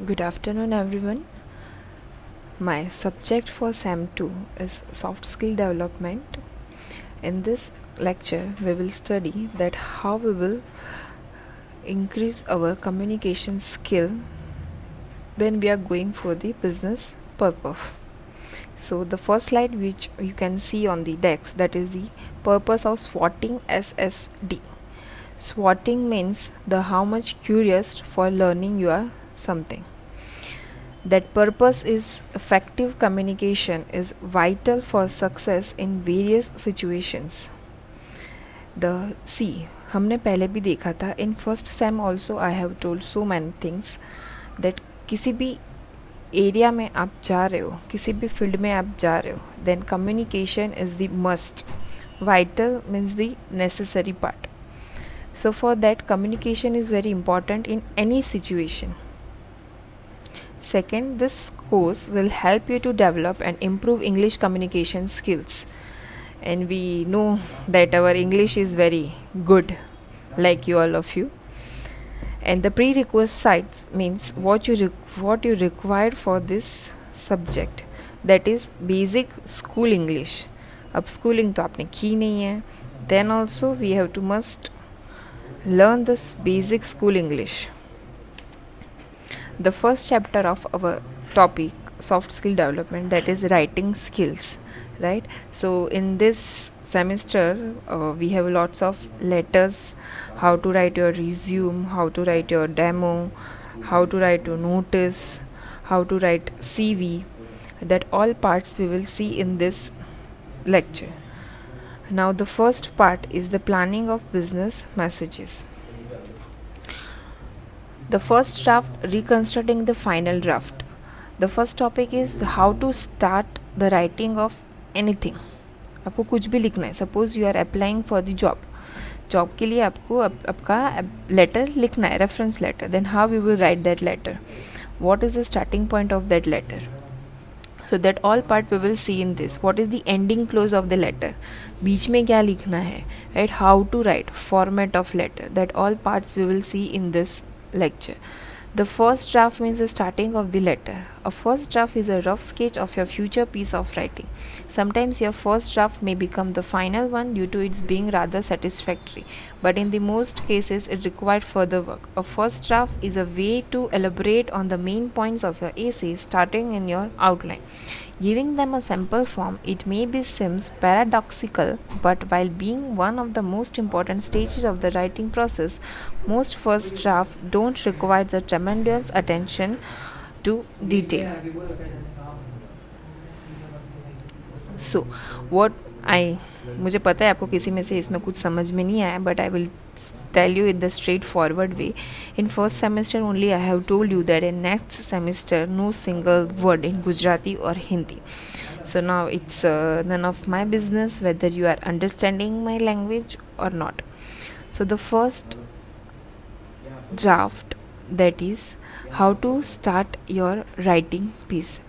Good afternoon, everyone. My subject for SAM 2 is soft skill development. In this lecture, we will study that how we will increase our communication skill when we are going for the business purpose. So the first slide which you can see on the desk, that is the purpose of swotting SSD. Swotting means the how much curious for learning you are something. That purpose is effective communication is vital for success in various situations. The C हमने पहले भी देखा था in first sem also I have told so many things that किसी भी area में आप जा रहे हो, किसी भी फील्ड में आप जा रहे हो, then communication is the must. Vital means the necessary part. So for that, communication is very important in any situation. Second, this course will help you to develop and improve English communication skills. And we know that our English is very good, like you all of you. And the prerequisites means what you require for this subject. That is basic school English. अब schooling तो आपने की नहीं है. Then also we have to must learn this basic school English. The first chapter of our topic soft skill development, that is writing skills, right? So in this semester we have lots of letters, how to write your resume, how to write your demo, how to write your notice, how to write CV. That all parts we will see in this lecture. Now the first part is the planning of business messages. The first draft, reconstructing the final draft. The first topic is how to start the writing of anything. आपको कुछ भी लिखना है. Suppose you are applying for the job. Job के लिए आपको आपका letter लिखना है, reference letter. Then how you will write that letter? What is the starting point of that letter? So that all part we will see in this. What is the ending close of the letter? बीच में क्या लिखना है, right? How to write, format of letter. That all parts we will see in this lecture. The first draft means the starting of the letter. A first draft is a rough sketch of your future piece of writing. Sometimes your first draft may become the final one due to its being rather satisfactory, but in the most cases it required further work. A first draft is a way to elaborate on the main points of your essay starting in your outline. Giving them a sample form, it may be seems paradoxical, but while being one of the most important stages of the writing process, most first drafts don't require the tremendous attention to detail. So, मुझे पता है आपको किसी में से इसमें कुछ समझ में नहीं आया, but I will tell you in the straightforward way. In first semester only I have told you that in next semester no single word in Gujarati or Hindi. So now it's none of my business whether you are understanding my language or not. So the first draft, that is how to start your writing piece.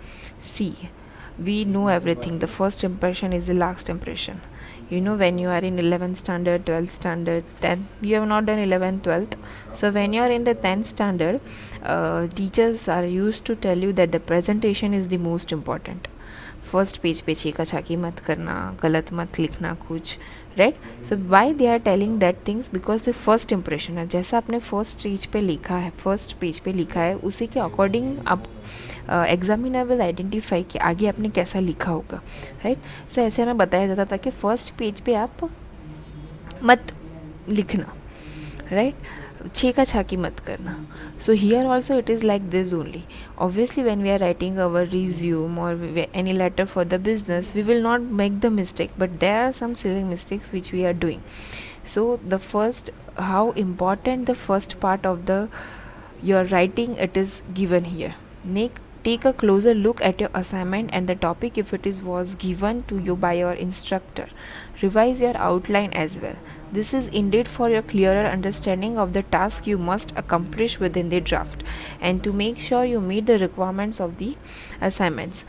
See, we know everything. The first impression is the last impression. You know, when you are in 11th standard, 12th standard, then you have not done 11th, 12th. So when you are in the 10th standard, teachers are used to tell you that the presentation is the most important. First page पे छेका छाकी मत करना, गलत मत लिखना कुछ, right? So why they are telling that things? Because the first impression है. जैसा आपने फर्स्ट पेज पे लिखा है, फर्स्ट पेज पे लिखा है, उसी के अकॉर्डिंग आप एग्जामिनर विल आइडेंटिफाई कि आगे आपने कैसा लिखा होगा, राइट? सो ऐसे हमें बताया जाता था कि फर्स्ट पेज पे आप मत लिखना, राइट? छेका छाकी मत करना. So here also it is like this only. Obviously when we are writing our resume or any letter for the business, we will not make the mistake, but there are some silly mistakes which we are doing. So the first, how important the first part of the your writing, it is given here. Take a closer look at your assignment and the topic if it was given to you by your instructor. Revise your outline as well. This is indeed for your clearer understanding of the task you must accomplish within the draft and to make sure you meet the requirements of the assignments.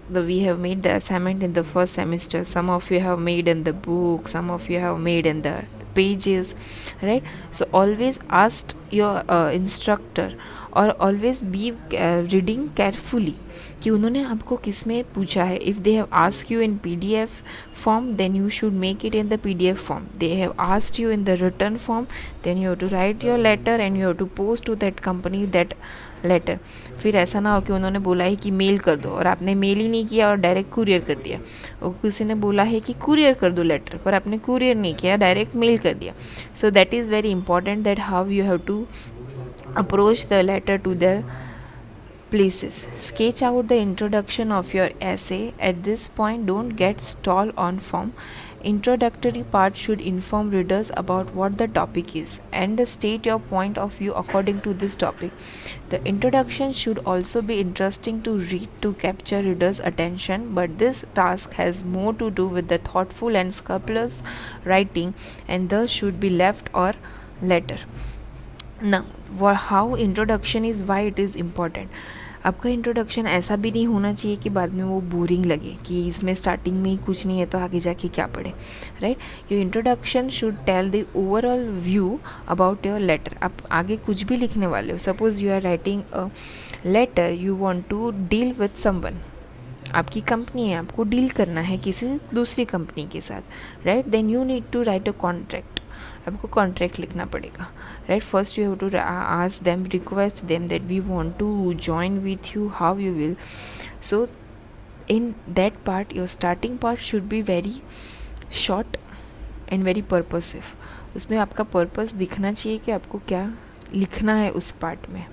We have made the assignment in the first semester. Some of you have made in the book, some of you have made in the pages, right? So always ask your instructor or always be reading carefully कि उन्होंने आपको किस में पूछा है. If they have asked you in PDF form, then you should make it in the PDF form. They have asked you in the written form, then you have to write your letter and you have to post to that company that letter. फिर ऐसा ना हो कि उन्होंने बोला है कि mail कर दो और आपने मेल ही नहीं किया और डायरेक्ट कुरियर कर दिया, और किसी ने बोला है कि कुरियर कर दो लेटर पर आपने कुरियर नहीं किया, डायरेक्ट मेल कर दिया. So that is very important that how you have to approach the letter to the places. Sketch out the introduction of your essay. At this point, don't get stalled on form. Introductory part should inform readers about what the topic is and state your point of view according to this topic. The introduction should also be interesting to read to capture readers' attention, but this task has more to do with the thoughtful and scrupulous writing and thus should be left or later. Now, how introduction is, why it is important. आपका introduction ऐसा भी नहीं होना चाहिए कि बाद में वो बोरिंग लगे कि इसमें स्टार्टिंग में ही कुछ नहीं है तो आगे जाके क्या पढ़े, right. Your introduction should tell the overall view about your letter. आप आगे कुछ भी लिखने वाले हो, suppose you are writing a letter, you want to deal with someone, आपकी कंपनी है, आपको डील करना है किसी दूसरी कंपनी के साथ, right. Then you need to write a contract, आपको कॉन्ट्रैक्ट लिखना पड़ेगा, right. First you have to ask them, request them that we want to join with you, how you will. So in that part your starting part should be very short and very purposive. उसमें आपका purpose दिखना चाहिए कि आपको क्या लिखना है उस पार्ट में.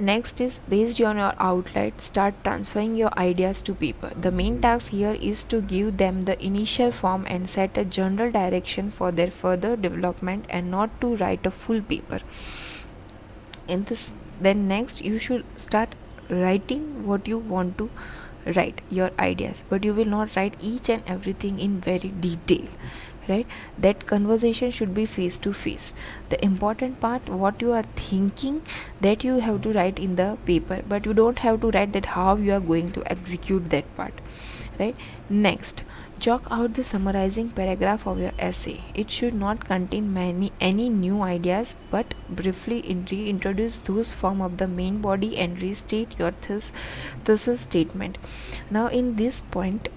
Next is, based on your outline, start transferring your ideas to paper. The main task here is to give them the initial form and set a general direction for their further development and not to write a full paper. Then next you should start writing what you want to write, your ideas, but you will not write each and everything in very detail, right. That conversation should be face to face. The important part, what you are thinking, that you have to write in the paper, but you don't have to write that how you are going to execute that part, right. Next, chalk out the summarizing paragraph of your essay. It should not contain any new ideas, but briefly reintroduce those form of the main body and restate your thesis statement. Now in this point,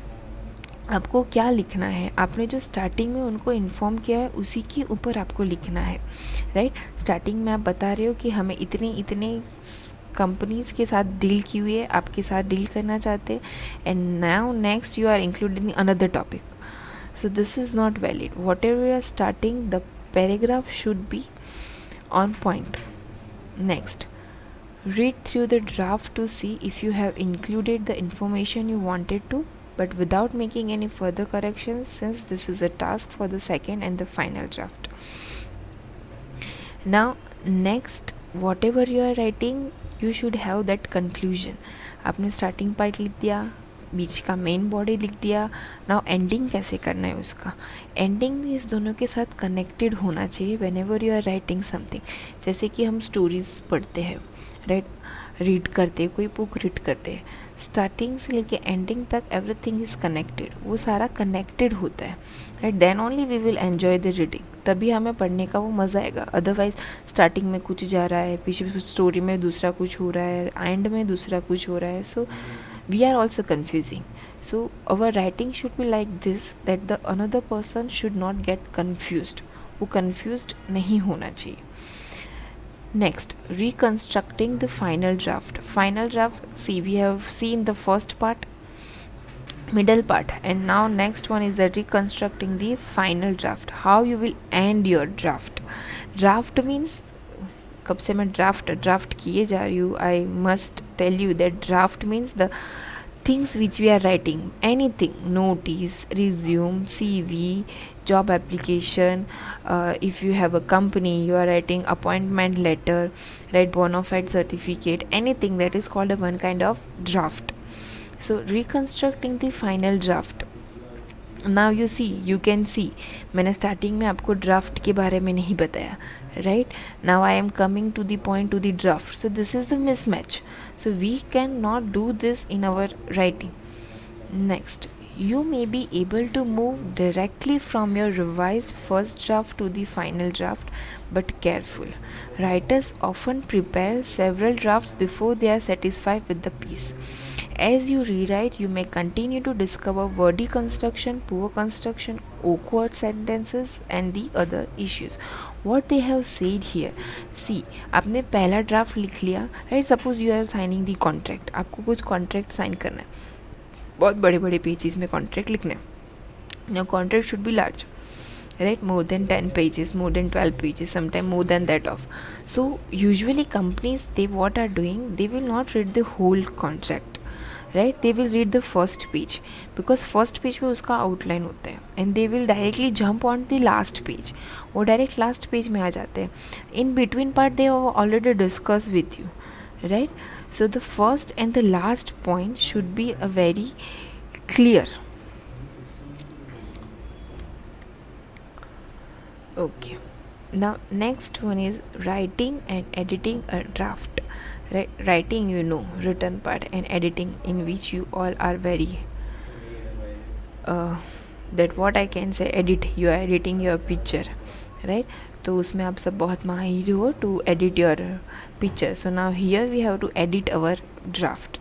आपको क्या लिखना है, आपने जो starting में उनको inform किया है उसी के ऊपर आपको लिखना है, राइट. स्टार्टिंग में आप बता रहे हो कि हमें इतने कंपनीज़ के साथ डील की हुई है, आपके साथ डील करना चाहते हैं, and now next you are including another topic. So this is not valid. Whatever you are starting, the paragraph should be on point. Next, read through the draft to see if you have included the information you wanted to, but without making any further corrections, since this is a task for the second and the final draft. Now next, whatever you are writing, you should have that conclusion. आपने starting part लिख दिया, बीच का main body लिख दिया. Now ending कैसे करना है उसका. एंडिंग भी इस दोनों के साथ कनेक्टेड होना चाहिए whenever you are writing something. जैसे कि हम स्टोरीज पढ़ते हैं, राइट, रीड करते, कोई बुक रीड करते, स्टार्टिंग से लेके एंडिंग तक एवरीथिंग इज़ कनेक्टेड, वो सारा कनेक्टेड होता है, right. Then only we will enjoy the reading, तभी हमें पढ़ने का वो मज़ा आएगा. अदरवाइज स्टार्टिंग में कुछ जा रहा है, पीछे स्टोरी में दूसरा कुछ हो रहा है, एंड में दूसरा कुछ हो रहा है, so we are also confusing. So our writing should be like this that the another person should not get confused, वो कन्फ्यूज्ड नहीं होना चाहिए. Next, reconstructing the final draft. Final draft, see, we have seen the first part, middle part, and now next one is the reconstructing the final draft. How you will end your draft. Draft means, कब से मैं draft किए जा रही हूँ. I must tell you that draft means the things which we are writing, anything, notice, resume, CV, job application, if you have a company, you are writing appointment letter, right, bona fide certificate, anything that is called a one kind of draft. So reconstructing the final draft. Now you can see मैंने starting में आपको draft के बारे में नहीं बताया, right. Now I am coming to the point, to the draft. So this is the mismatch. So we cannot do this in our writing. Next, You may be able to move directly from your revised first draft to the final draft, but careful. Writers often prepare several drafts before they are satisfied with the piece. As you rewrite, you may continue to discover wordy construction, poor construction, awkward sentences, and the other issues. What they have said here. See, आपने पहला draft लिख लिया, right? Suppose you are signing the contract, आपको कुछ contract sign करना है, बहुत बड़े बड़े पेजेस में कॉन्ट्रैक्ट लिखने हैं. Now contract should be large, right? More than 10 pages, more than 12 pages, sometimes more than that of. So usually companies, they what are doing, they will not read the whole contract, right? They will read the first page, because first page पे उसका outline होता है, and they will directly jump on the last page. वो direct last page में आ जाते हैं. In between part they have already discussed with you, right? So the first and the last point should be a very clear. Okay, now next one is writing and editing a draft. Writing, you know, written part, and editing, in which you all are very that what I can say, edit, you are editing your picture, right? तो उसमें आप सब बहुत माहिर हो to edit your picture. So now here we have to edit our draft.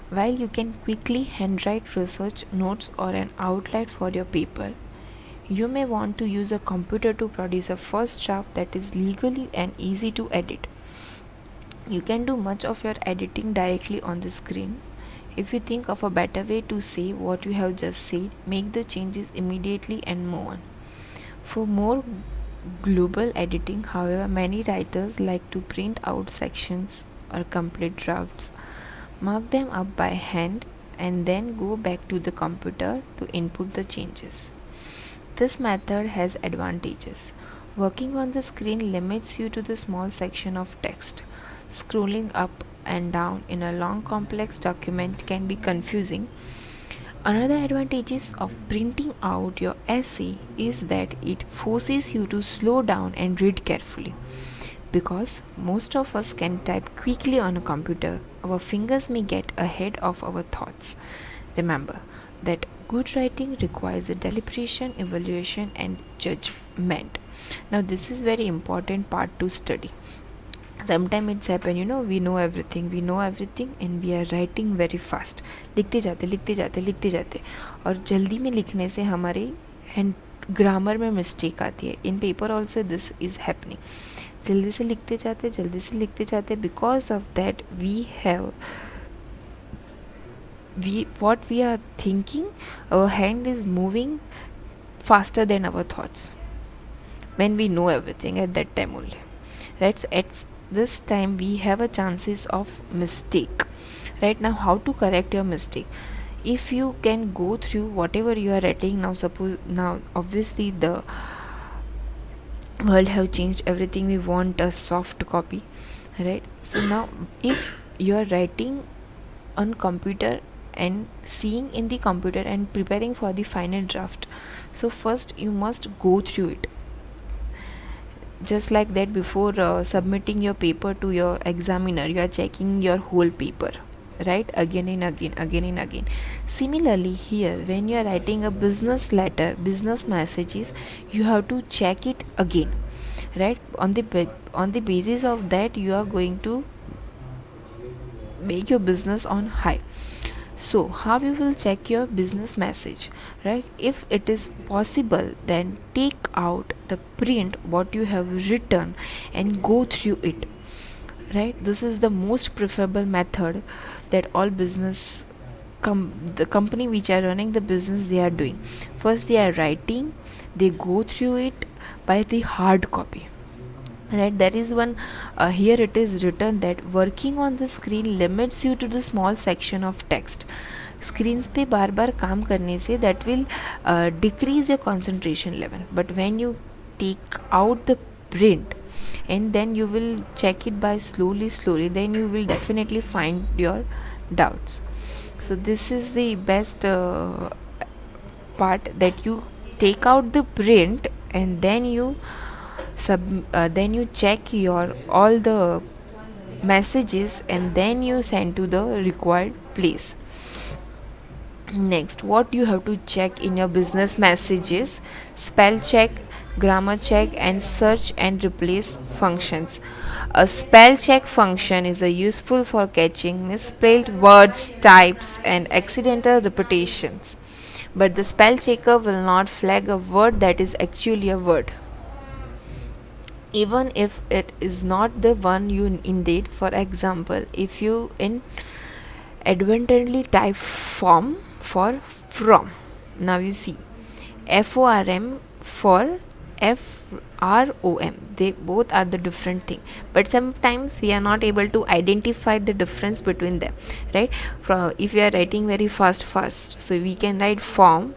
While you can quickly handwrite research notes or an outline for your paper, you may want to use a computer to produce a first draft that is legally and easy to edit. You can do much of your editing directly on the screen. If you think of a better way to say what you have just said, make the changes immediately and move on. For more global editing, however, many writers like to print out sections or complete drafts, mark them up by hand, and then go back to the computer to input the changes. This method has advantages. Working on the screen limits you to the small section of text. Scrolling up and down in a long complex document can be confusing. Another advantage of printing out your essay is that it forces you to slow down and read carefully. Because most of us can type quickly on a computer, our fingers may get ahead of our thoughts. Remember that good writing requires a deliberation, evaluation, and judgment. Now this is very important part to study. Sometimes it's happen, we know everything, and we are writing very fast. लिखते जाते और जल्दी में लिखने से हमारे hand grammar में mistake आती है. इन paper also this is happening. जल्दी से लिखते जाते because of that what we are thinking, our hand is moving faster than our thoughts when we know everything at that time only, right? So at this time we have a chances of mistake. Right now, how to correct your mistake? If you can go through whatever you are writing now, suppose now obviously the world have changed everything, we want a soft copy, right? So now if you are writing on computer and seeing in the computer and preparing for the final draft, so first you must go through it, just like that. Before submitting your paper to your examiner, you are checking your whole paper, right? Again and again. Similarly here, when you are writing a business letter, business messages, you have to check it again, right? On the basis of that, you are going to make your business on high. So how you will check your business message, right? If it is possible, then take out the print what you have written and go through it, right? This is the most preferable method that all business the company which are running the business, they are doing. First they are writing, they go through it by the hard copy, right? There is one here it is written that working on the screen limits you to the small section of text. Screens पे बार बार काम करने से that will decrease your concentration level, but when you take out the print and then you will check it by slowly, then you will definitely find your doubts. So this is the best part, that you take out the print and then you check your all the messages and then you send to the required place. Next, what you have to check in your business messages: spell check, grammar check, and search and replace functions. A spell check function is a useful for catching misspelled words, types, and accidental repetitions. But the spell checker will not flag a word that is actually a word, even if it is not the one you intended. For example, if you inadvertently type form for from, now you see FORM for FROM, they both are the different thing, but sometimes we are not able to identify the difference between them, right? From, if we are writing very fast, so we can write form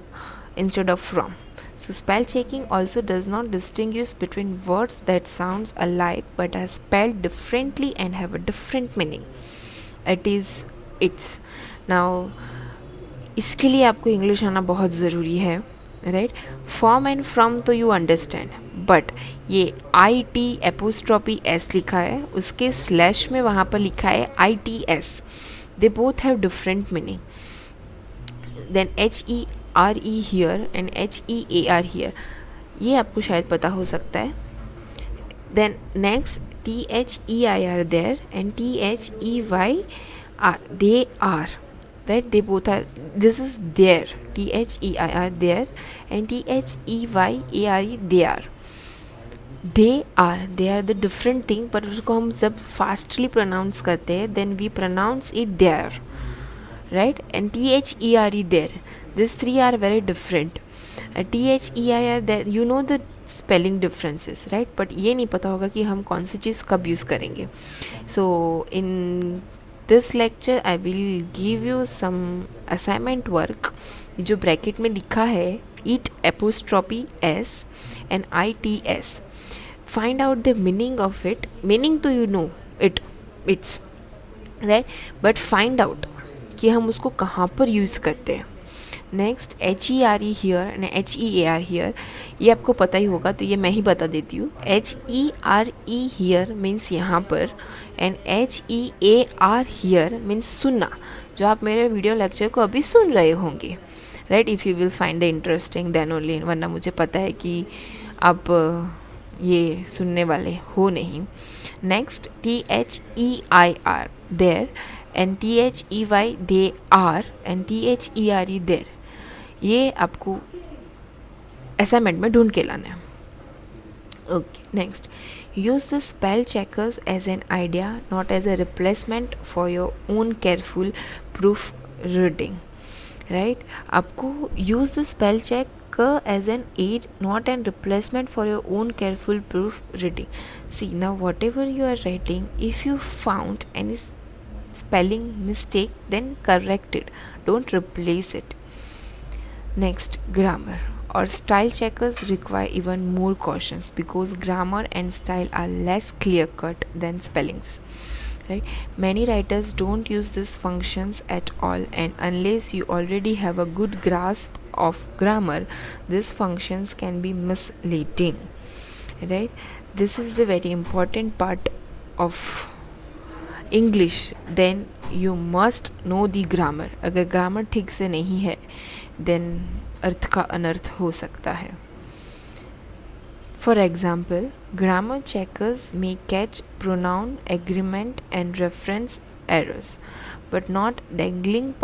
instead of from. So spell checking also does not distinguish between words that sounds alike but are spelled differently and have a different meaning. It is it's now इसके लिए आपको English आना बहुत ज़रूरी है, right? Form and from तो you understand, but ये I T एपोस्ट्रॉपी S लिखा है, उसके स्लैश में वहाँ पर लिखा है I T S, they both have different meaning. Then H E R E here and H E A R here, ये आपको शायद पता हो सकता है. Then next T H E I R there and T H E Y R, they are, right? They both are, this is there, THEIR there, and THEYARE there. They are the different thing, पर उसको हम जब fastly pronounce करते हैं then we pronounce it there, right? And THERE there, these three are very different. THEIR there, you know the spelling differences, right? but ये नहीं पता होगा कि हम कौन सी चीज़ कब यूज़ करेंगे. So in this lecture I will give you some assignment work. जो ब्रैकेट में लिखा है it apostrophe s and its, find out the meaning of it. Meaning तो you know it's right, but find out कि हम उसको कहाँ पर यूज़ करते हैं. Next HERE here and HEAR here, ये आपको पता ही होगा तो ये मैं ही बता देती हूँ. HERE हियर मीन्स यहाँ पर, एंड HEAR हियर मीन्स सुनना, जो आप मेरे वीडियो लेक्चर को अभी सुन रहे होंगे, right? If you will find the interesting then only, वरना मुझे पता है कि आप ये सुनने वाले हो नहीं. Next THEIR their and THEY they are and THERE there, ये आपको असाइनमेंट में ढूंढ के लाना है. Okay, next, use the spell checkers as an idea not as a replacement for your own careful proofreading, right? आपको use the spell check as an aid, not an replacement for your own careful proof reading. See, now whatever you are writing, if you found any spelling mistake, then correct it, don't replace it. Next, grammar or style checkers require even more cautions because grammar and style are less clear cut than spellings, right? Many writers don't use these functions at all, and unless you already have a good grasp of grammar, these functions can be misleading, right? This is the very important part of English. Then you must know the grammar. अगर grammar ठीक से नहीं है then अर्थ का अनर्थ हो सकता है. For example, grammar checkers may catch pronoun, agreement and reference errors, but not dangling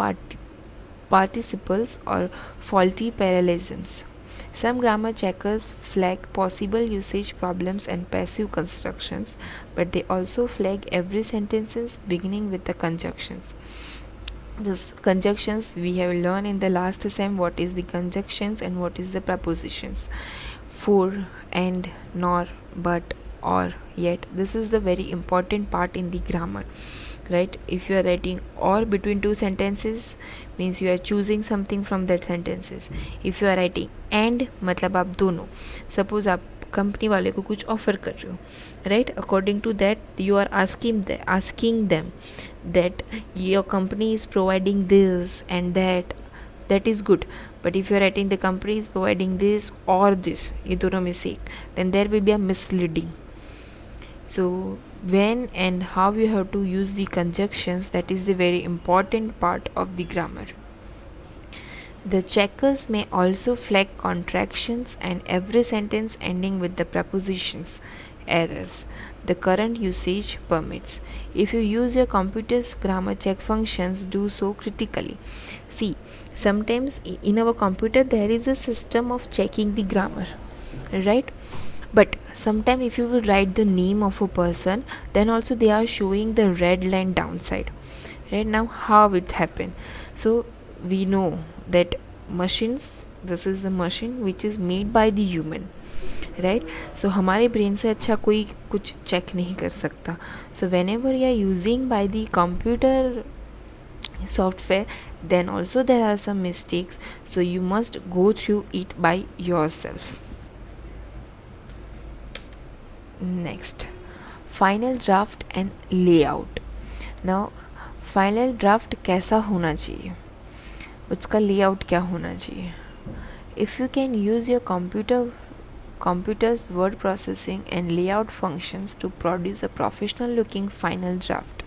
participles or faulty parallelisms. Some grammar checkers flag possible usage problems and passive constructions, but they also flag every sentences beginning with the conjunctions. This conjunctions we have learned in the last sem, what is the conjunctions and what is the prepositions. For, and, nor, but, or, yet. This is the very important part in the grammar, right? If you are writing or between two sentences, means you are choosing something from that sentences. If you are writing and, मतलब आप दोनों, suppose आप company वाले को कुछ offer कर रहे हो, right? According to that you are asking them that your company is providing this and that is good, but if you are writing the company is providing this or this, ये दोनों में से एक, then there will be a misleading. So when and how you have to use the conjunctions, that is the very important part of the grammar. The checkers may also flag contractions and every sentence ending with the prepositions errors the current usage permits. If you use your computer's grammar check functions, do so critically. See, sometimes in our computer there is a system of checking the grammar, right? But sometimes if you will write the name of a person, then also they are showing the red line downside. Right now, how it happened? So we know that machines, this is the machine which is made by the human, right so हमारे brain से अच्छा कोई कुछ check नहीं कर सकता. So whenever you are using by the computer software, then also there are some mistakes, so you must go through it by yourself. Next, final draft and layout. Now final draft कैसा होना चाहिए, उसका layout क्या होना चाहिए. If you can use your computer's word processing and layout functions to produce a professional looking final draft,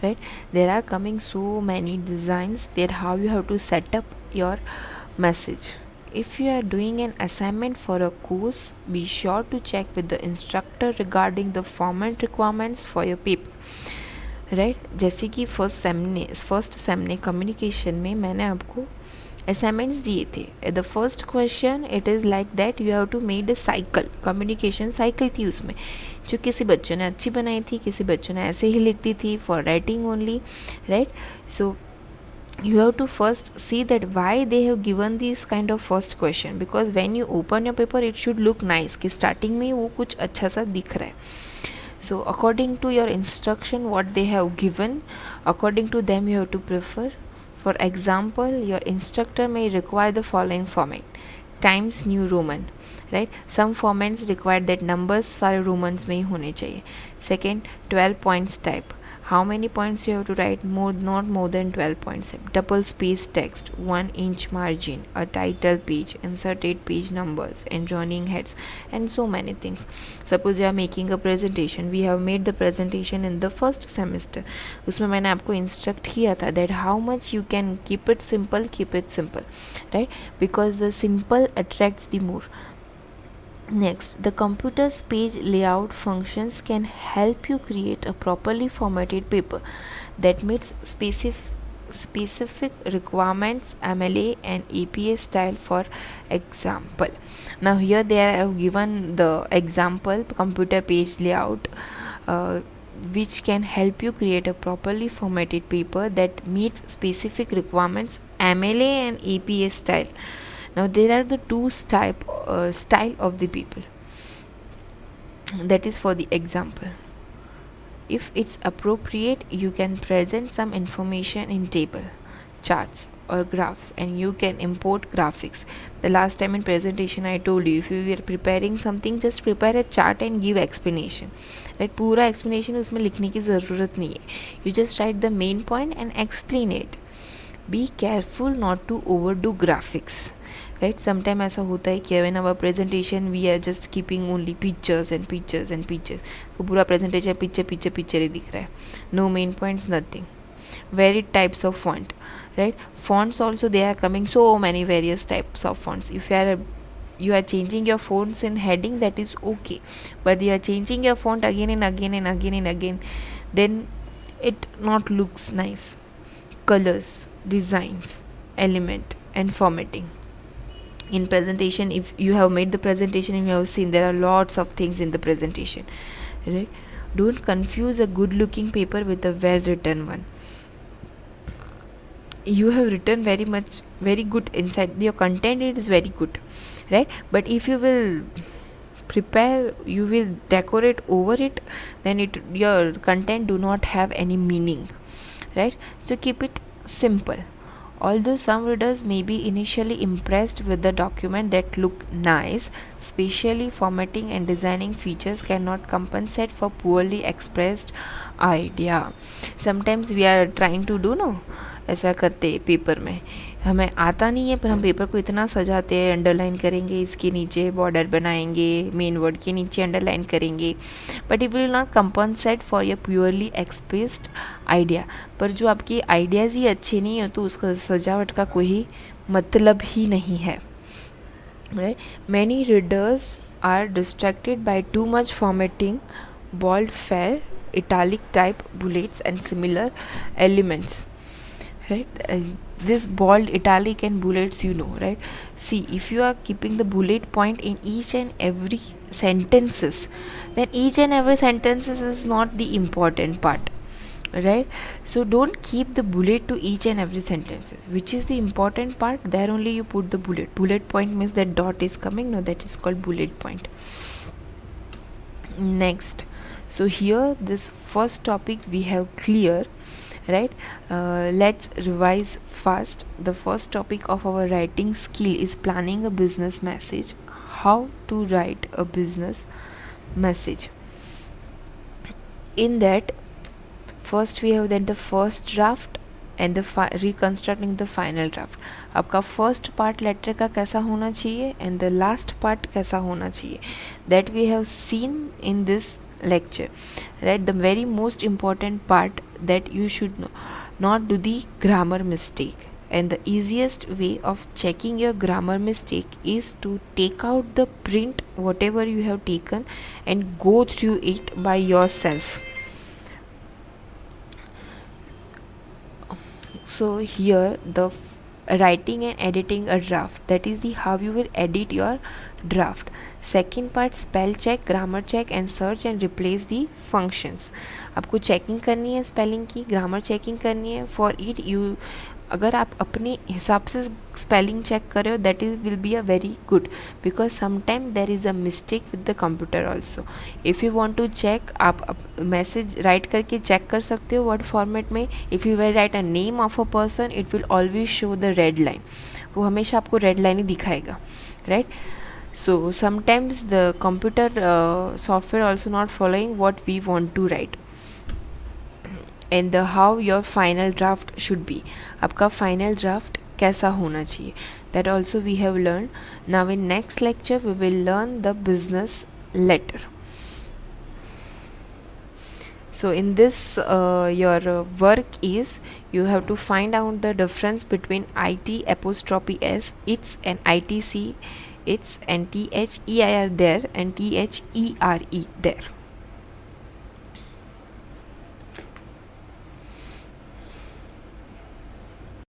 right? There are coming so many designs that how you have to set up your message. If you are doing an assignment for a course, be sure to check with the instructor regarding the format requirements for your paper, right? जैसे कि first sem ने communication में मैंने आपको assignments दिए थे. The first question it is like that you have to made a cycle, communication cycle थी उसमें, जो किसी बच्चों ने अच्छी बनाई थी, किसी बच्चों ने ऐसे ही लिख दी थी for writing only, right. So you have to first see that why they have given this kind of first question, because when you open your paper it should look nice कि starting में वो कुछ अच्छा सा दिख रहा है. So according to your instruction what they have given, according to them you have to prefer. For example, your instructor may require the following format: Times New Roman, right? Some formats require that numbers सारे Romans में ही होने चाहिए. Second, 12 points type. How many points you have to write? Not more than 12 points. Double space text, 1-inch margin, a title page, inserted page numbers, and running heads, and so many things. Suppose you are making a presentation. We have made the presentation in the first semester. उसमें मैंने आपको instruct किया था that how much you can keep it simple, right? Because the simple attracts the more. Next, the computer's page layout functions can help you create a properly formatted paper that meets specific requirements, MLA and APA style. For example, now here they have given the example computer page layout which can help you create a properly formatted paper that meets specific requirements, MLA and APA style. Now there are the two style of the people, that is for the example. If it's appropriate, you can present some information in table, charts or graphs, and you can import graphics. The last time in presentation I told you, if you are preparing something, just prepare a chart and give explanation, right? पूरा explanation उसमें लिखने की ज़रूरत नहीं है. You just write the main point and explain it. Be careful not to overdo graphics, right? Sometimes ऐसा होता है कि when our presentation we are just keeping only pictures and pictures and pictures, वो पूरा presentation picture ही दिख रहा है, no main points, nothing. Varied types of font, right? Fonts also they are coming so many various types of fonts. If you are changing your fonts in heading, that is okay, but you are changing your font again and again, then it not looks nice. Colors, designs, element and formatting. In presentation, if you have made the presentation and you have seen there are lots of things in the presentation, right? Don't confuse a good looking paper with a well written one. You have written very good inside, your content it is very good, right? But if you will prepare, you will decorate over it, then your content do not have any meaning, right? So keep it simple. Although some readers may be initially impressed with the document that look nice, specially formatting and designing features cannot compensate for poorly expressed idea. Sometimes we are trying to do ऐसा करते paper में, हमें आता नहीं है पर हम paper को इतना सजाते हैं, अंडरलाइन करेंगे, इसके नीचे बॉर्डर बनाएंगे, मेन वर्ड के नीचे अंडरलाइन करेंगे, but it will not compensate for your purely expressed idea. पर जो आपकी आइडियाज़ ही अच्छे नहीं हो तो उसका सजावट का कोई मतलब ही नहीं है, right? Many readers are distracted by too much formatting, bold, fair, italic type, bullets and similar elements, right? This bold, italic and bullets, right? See, if you are keeping the bullet point in each and every sentences, then each and every sentences is not the important part, right? So don't keep the bullet to each and every sentences, which is the important part, there only you put the bullet point means that dot is coming, no, that is called bullet point. Next, so here this first topic we have clear, right? Let's revise fast. The first topic of our writing skill is planning a business message. How to write a business message. In that, first we have that the first draft and the reconstructing the final draft. आपका first part later का कैसा होना चाहिए and the last part कैसा होना चाहिए, that we have seen in this lecture, right? The very most important part that you should know, not do the grammar mistake, and the easiest way of checking your grammar mistake is to take out the print whatever you have taken and go through it by yourself. So here the writing and editing a draft, that is the how you will edit your draft. Second part, spell check, grammar check and search and replace the functions. आपको checking करनी है spelling की, grammar checking करनी है. For it you, अगर आप अपने हिसाब से स्पेलिंग चेक कर रहे हो, that is will be a very good, because sometime there is a mistake with the computer also. If you want to check, आप मैसेज राइट करके चेक कर सकते हो वर्ड फॉर्मेट में. If you will write a name of a person, it will always show the red line, वो हमेशा आपको red line ही दिखाएगा, राइट? So sometimes the computer software also not following what we want to write, and the how your final draft should be. आपका final draft कैसा होना चाहिए, that also we have learned. Now in next lecture we will learn the business letter. So in this your work is, you have to find out the difference between IT apostrophe S, its, and ITC, its, and THEIR there and THERE there.